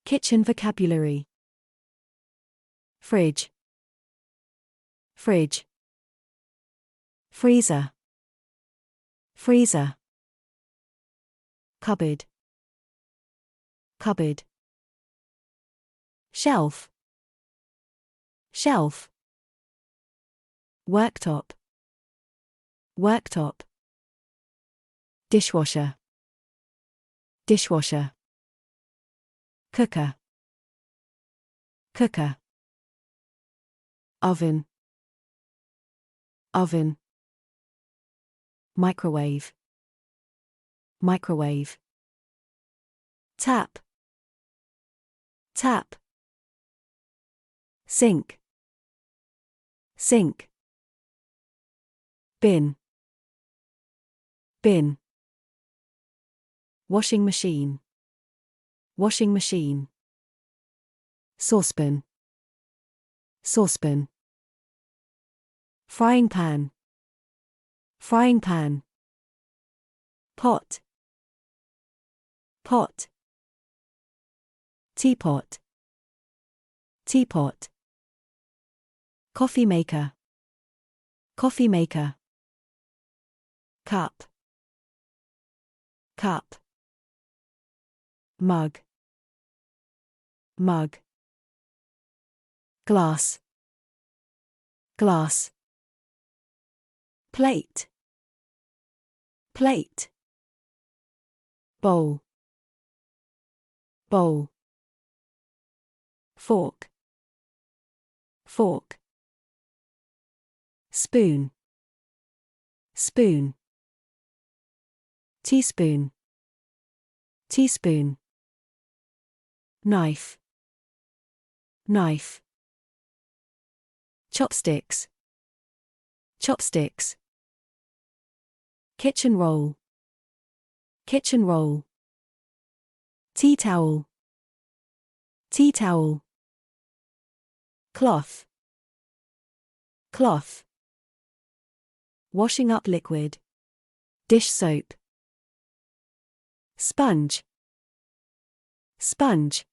Kitchen vocabulary. Fridge. Fridge. Freezer. Freezer. Cupboard. Cupboard. Shelf. Shelf. Worktop. Worktop. Dishwasher. Dishwasher. Cooker. Cooker. Oven. Oven. Microwave. Microwave. Tap. Tap. Sink. Sink. Bin. Bin. Washing machine. Washing machine. Saucepan. Saucepan. Frying pan. Frying pan. Pot. Pot. Teapot. Teapot. Coffee maker. Coffee maker. Cup. Cup. Mug. Mug. Glass. Glass. Plate. Plate. Bowl. Bowl. Fork. Fork. Spoon. Spoon. Teaspoon. Teaspoon. Knife. Knife. Chopsticks. Chopsticks. Kitchen roll. Kitchen roll. Tea towel. Tea towel. Cloth. Cloth. Washing up liquid. Dish soap. Sponge. Sponge.